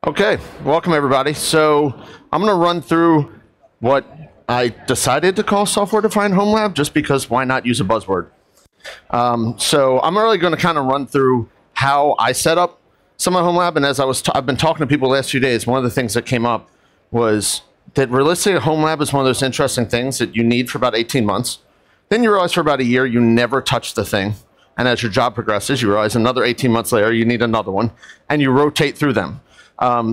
Okay, welcome everybody. So I'm going to run through what I decided to call software-defined home lab, just because why not use a buzzword? So I'm really going to kind of run through how I set up some of home lab, and as I've been talking to people the last few days, one of the things that came up was that realistically home lab is one of those interesting things that you need for about 18 months. Then you realize for about a year you never touch the thing, and as your job progresses, you realize another 18 months later you need another one, and you rotate through them.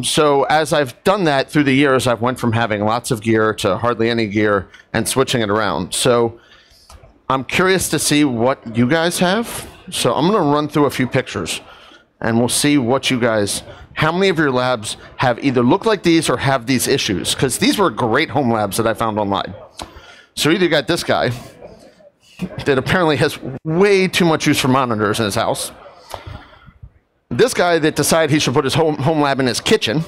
So as I've done that through the years, I've went from having lots of gear to hardly any gear and switching it around. So I'm curious to see what you guys have. So I'm going to run through a few pictures and we'll see what you guys, how many of your labs have either look like these or have these issues, because these were great home labs that I found online. So either you got this guy that apparently has way too much use for monitors in his house. This guy that decided he should put his home lab in his kitchen.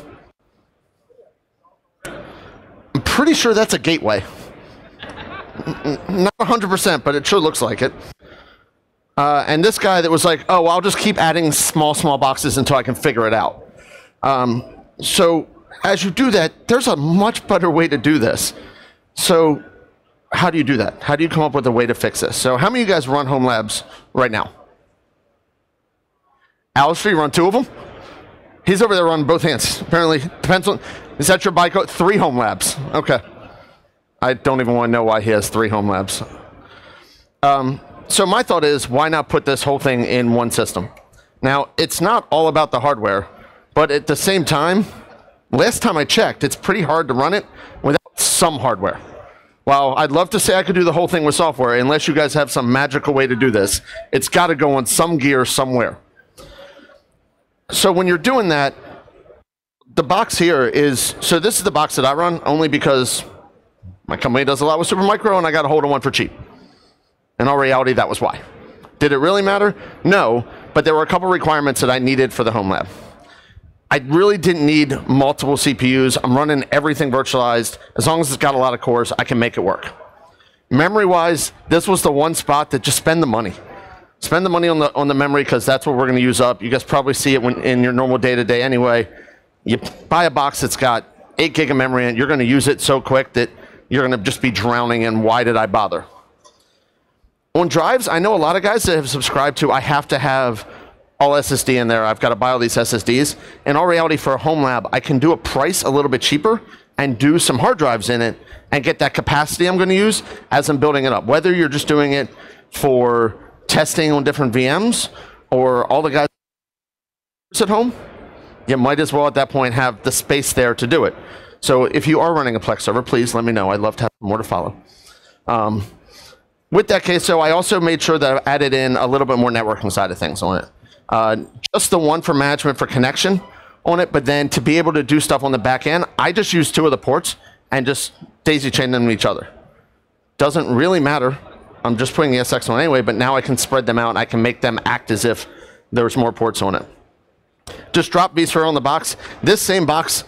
I'm pretty sure that's a gateway. Not 100%, but it sure looks like it. And this guy that was like, oh, I'll just keep adding small boxes until I can figure it out. So as you do that, there's a much better way to do this. So how do you do that? How do you come up with a way to fix this? So how many of you guys run home labs right now? Alistair, you run 2 of them? He's over there running both hands. Apparently, depends on, is that your bike? 3 home labs. Okay. I don't even want to know why he has 3 home labs. So my thought is, why not put this whole thing in one system? Now, it's not all about the hardware, but at the same time, last time I checked, it's pretty hard to run it without some hardware. While I'd love to say I could do the whole thing with software, unless you guys have some magical way to do this, it's got to go on some gear somewhere. So when you're doing that, the box here is, so this is the box that I run, only because my company does a lot with Supermicro and I got a hold of one for cheap. In all reality, that was why. Did it really matter? No, but there were a couple requirements that I needed for the home lab. I really didn't need multiple CPUs. I'm running everything virtualized. As long as it's got a lot of cores, I can make it work. Memory-wise, this was the one spot that just spend the money. Spend the money on the memory, because that's what we're going to use up. You guys probably see it when in your normal day-to-day anyway. You buy a box that's got 8 gig of memory and you're going to use it so quick that you're going to just be drowning in why did I bother. On drives, I know a lot of guys that have subscribed to I have to have all SSD in there. I've got to buy all these SSDs. In all reality, for a home lab, I can do a price a little bit cheaper and do some hard drives in it and get that capacity I'm going to use as I'm building it up. Whether you're just doing it for testing on different VMs, or all the guys at home, you might as well at that point have the space there to do it. So if you are running a Plex server, please let me know. I'd love to have more to follow. With that case, so I also made sure that I added in a little bit more networking side of things on it. Just the one for management for connection on it, but then to be able to do stuff on the back end, I just use 2 of the ports and just daisy chain them to each other. Doesn't really matter. I'm just putting the SX on anyway, but now I can spread them out and I can make them act as if there's more ports on it. Just drop vSphere on the box. This same box,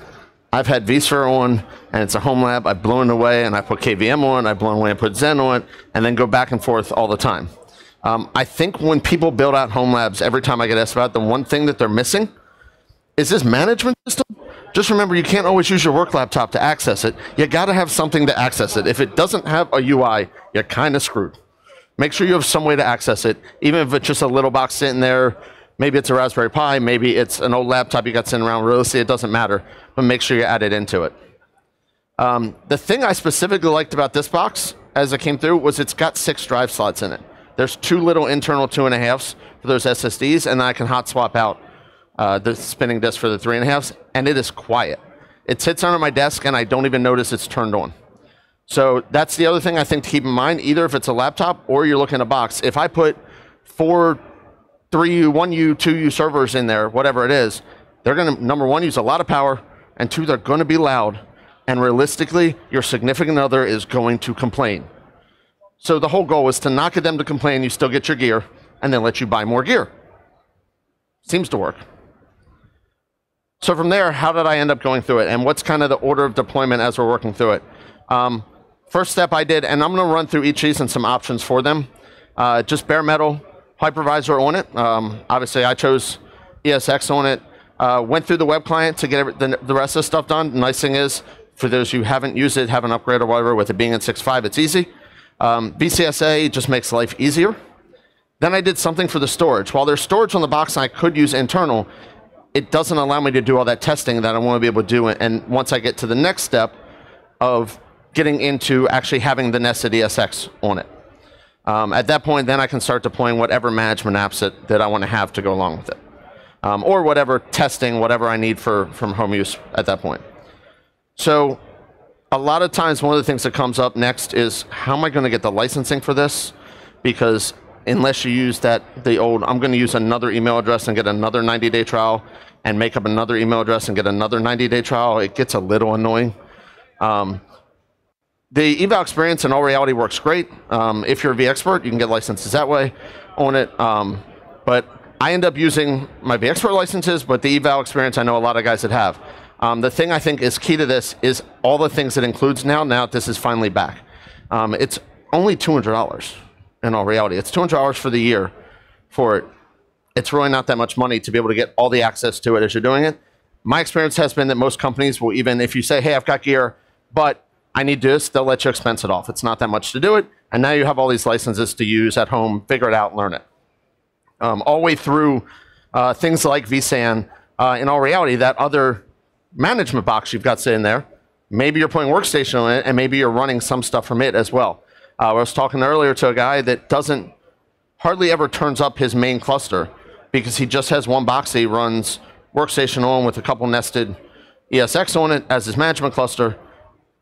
I've had vSphere on, and it's a home lab. I've blown it away, and I put KVM on, I've blown away and put Zen on it, and then go back and forth all the time. I think when people build out home labs, every time I get asked about it, the one thing that they're missing is this management system. Just remember, you can't always use your work laptop to access it. You got to have something to access it. If it doesn't have a UI, you're kind of screwed. Make sure you have some way to access it, even if it's just a little box sitting there. Maybe it's a Raspberry Pi, maybe it's an old laptop you got sitting around. Realistically, it doesn't matter, but make sure you add it into it. The thing I specifically liked about this box, as it came through, was it's got 6 drive slots in it. There's 2 little internal 2.5s for those SSDs, and then I can hot swap out the spinning disk for the 3.5s, and it is quiet. It sits under my desk, and I don't even notice it's turned on. So that's the other thing I think to keep in mind, either if it's a laptop or you're looking at a box. If I put 4 3U, 1U, 2U servers in there, whatever it is, they're going to, number 1, use a lot of power, and 2, they're going to be loud, and realistically, your significant other is going to complain. So the whole goal is to not get them to complain, you still get your gear, and then let you buy more gear. Seems to work. So from there, how did I end up going through it, and what's kind of the order of deployment as we're working through it? First step I did, and I'm going to run through each of these and some options for them. Just bare metal hypervisor on it. Obviously, I chose ESX on it. Went through the web client to get the rest of the stuff done. The nice thing is, for those who haven't used it, haven't upgraded or whatever, with it being in 6.5, it's easy. VCSA just makes life easier. Then I did something for the storage. While there's storage on the box and I could use internal, it doesn't allow me to do all that testing that I want to be able to do. And once I get to the next step of getting into actually having the nested ESX on it. At that point, then I can start deploying whatever management apps that I want to have to go along with it. Or whatever testing, whatever I need from home use at that point. So a lot of times, one of the things that comes up next is, how am I going to get the licensing for this? Because unless you use the old, I'm going to use another email address and get another 90-day trial, and make up another email address and get another 90-day trial, it gets a little annoying. The eval experience in all reality works great. If you're a vExpert, you can get licenses that way on it. But I end up using my vExpert licenses, but the eval experience, I know a lot of guys that have. The thing I think is key to this is all the things it includes now that this is finally back. It's only $200 in all reality. It's $200 for the year for it. It's really not that much money to be able to get all the access to it as you're doing it. My experience has been that most companies will, even if you say, hey, I've got gear, but I need this, they'll let you expense it off. It's not that much to do it. And now you have all these licenses to use at home, figure it out, learn it. All the way through things like vSAN. In all reality, that other management box you've got sitting there, maybe you're putting workstation on it, and maybe you're running some stuff from it as well. I was talking earlier to a guy that hardly ever turns up his main cluster because he just has one box that he runs workstation on with a couple nested ESX on it as his management cluster,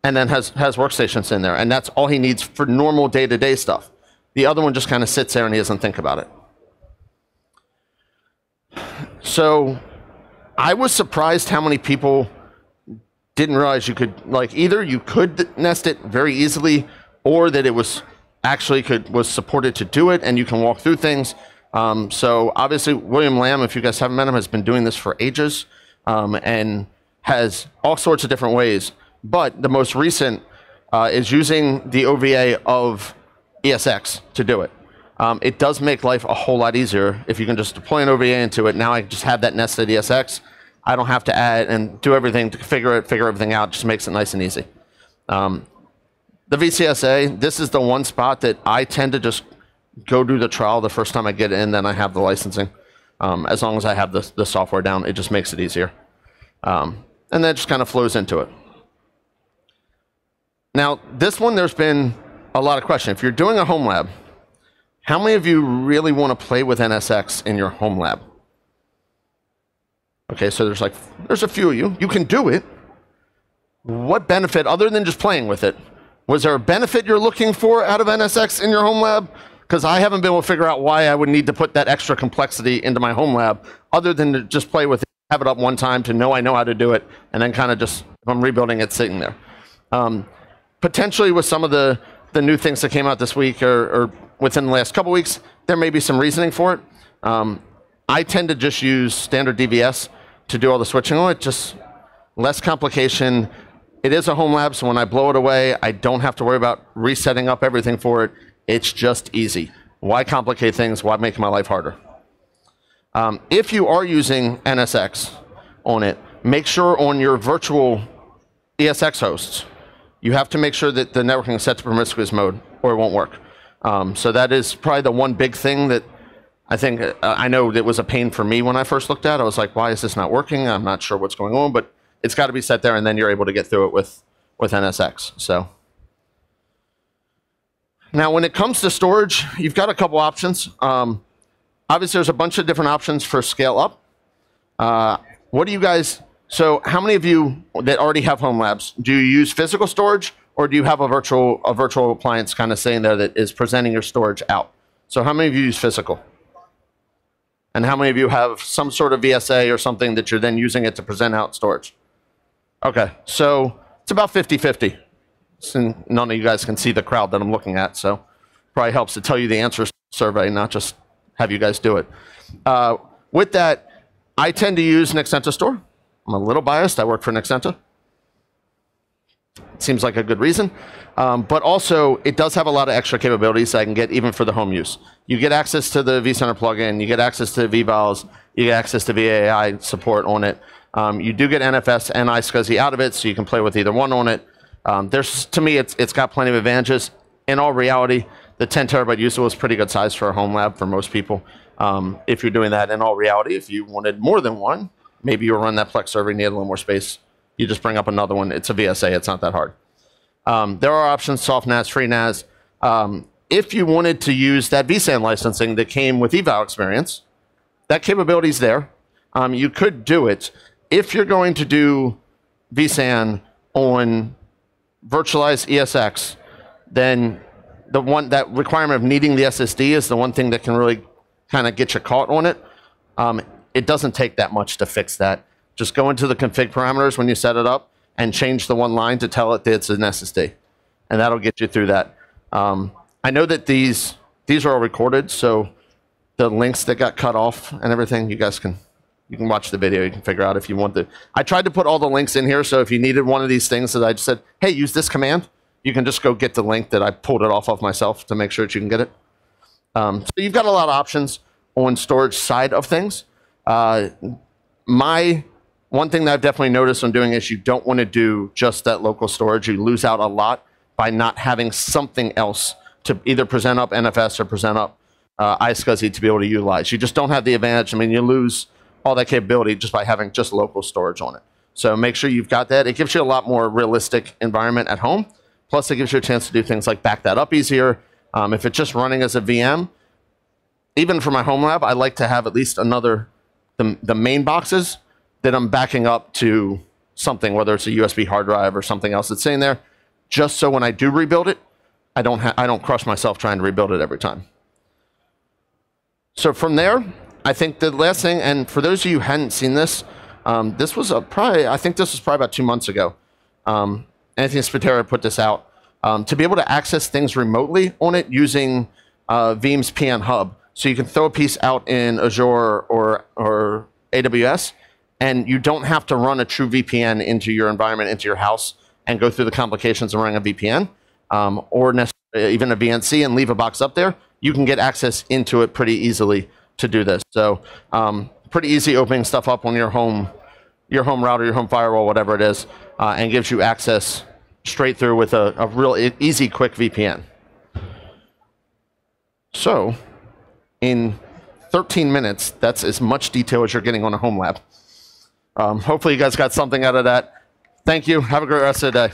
and then has workstations in there. And that's all he needs for normal day-to-day stuff. The other one just kind of sits there and he doesn't think about it. So I was surprised how many people didn't realize you could, either you could nest it very easily, or that it was actually was supported to do it, and you can walk through things. So obviously, William Lamb, if you guys haven't met him, has been doing this for ages, and has all sorts of different ways. But the most recent is using the OVA of ESX to do it. It does make life a whole lot easier if you can just deploy an OVA into it. Now I just have that nested ESX. I don't have to add and do everything to figure everything out. It just makes it nice and easy. The VCSA, this is the one spot that I tend to just go do the trial the first time I get in, then I have the licensing. As long as I have the software down, it just makes it easier. And that just kind of flows into it. Now, this one, there's been a lot of questions. If you're doing a home lab, how many of you really want to play with NSX in your home lab? Okay, so there's a few of you. You can do it. What benefit, other than just playing with it, was there a benefit you're looking for out of NSX in your home lab? Because I haven't been able to figure out why I would need to put that extra complexity into my home lab, other than to just play with it, have it up one time to know I know how to do it, and then kind of just, if I'm rebuilding it, sitting there. Potentially with some of the new things that came out this week or within the last couple weeks, there may be some reasoning for it. I tend to just use standard DVS to do all the switching on it, just less complication. It is a home lab, so when I blow it away, I don't have to worry about resetting up everything for it. It's just easy. Why complicate things? Why make my life harder? If you are using NSX on it, make sure on your virtual ESX hosts, you have to make sure that the networking is set to promiscuous mode, or it won't work. So that is probably the one big thing that I think, I know that was a pain for me when I first looked at it. I was like, why is this not working? I'm not sure what's going on, but it's got to be set there, and then you're able to get through it with NSX. So now, when it comes to storage, you've got a couple options. Obviously, there's a bunch of different options for scale up. What do you guys? So, how many of you that already have home labs, do you use physical storage, or do you have a virtual appliance kind of sitting there that is presenting your storage out? So, how many of you use physical? And how many of you have some sort of VSA or something that you're then using it to present out storage? Okay, so it's about 50-50. None of you guys can see the crowd that I'm looking at, so probably helps to tell you the answers survey, not just have you guys do it. With that, I tend to use Nexenta Store. I'm a little biased. I work for Nexenta. Seems like a good reason. But also, it does have a lot of extra capabilities that I can get even for the home use. You get access to the vCenter plugin, you get access to vVols, you get access to VAI support on it. You do get NFS and iSCSI out of it, so you can play with either one on it. To me, it's got plenty of advantages. In all reality, the 10 terabyte usable is pretty good size for a home lab for most people. If you're doing that in all reality, if you wanted more than one, maybe you run that Plex server, you need a little more space. You just bring up another one. It's a VSA. It's not that hard. There are options, soft NAS, free NAS. If you wanted to use that vSAN licensing that came with eval experience, that capability is there. You could do it. If you're going to do vSAN on virtualized ESX, then that requirement of needing the SSD is the one thing that can really kind of get you caught on it. It doesn't take that much to fix that. Just go into the config parameters when you set it up and change the one line to tell it that it's an SSD. And that'll get you through that. I know that these are all recorded, so the links that got cut off and everything, you can watch the video, you can figure out if you want to. I tried to put all the links in here, so if you needed one of these things that I just said, hey, use this command, you can just go get the link that I pulled it off of myself to make sure that you can get it. So you've got a lot of options on storage side of things. One thing that I've definitely noticed on doing is you don't want to do just that local storage. You lose out a lot by not having something else to either present up NFS or present up iSCSI to be able to utilize. You just don't have the advantage. I mean, you lose all that capability just by having just local storage on it. So make sure you've got that. It gives you a lot more realistic environment at home. Plus, it gives you a chance to do things like back that up easier. If it's just running as a VM, even for my home lab, I like to have at least the main boxes that I'm backing up to something, whether it's a USB hard drive or something else that's sitting there, just so when I do rebuild it, I don't crush myself trying to rebuild it every time. So from there, I think the last thing, and for those of you who hadn't seen this, this was probably about 2 months ago. Anthony Spatera put this out. To be able to access things remotely on it using Veeam's PN Hub. So you can throw a piece out in Azure or AWS, and you don't have to run a true VPN into your environment, into your house, and go through the complications of running a VPN, or even a VNC and leave a box up there. You can get access into it pretty easily to do this. So pretty easy opening stuff up on your home router, your home firewall, whatever it is, and gives you access straight through with a real easy, quick VPN. So in 13 minutes, that's as much detail as you're getting on a home lab. Hopefully you guys got something out of that. Thank you. Have a great rest of the day.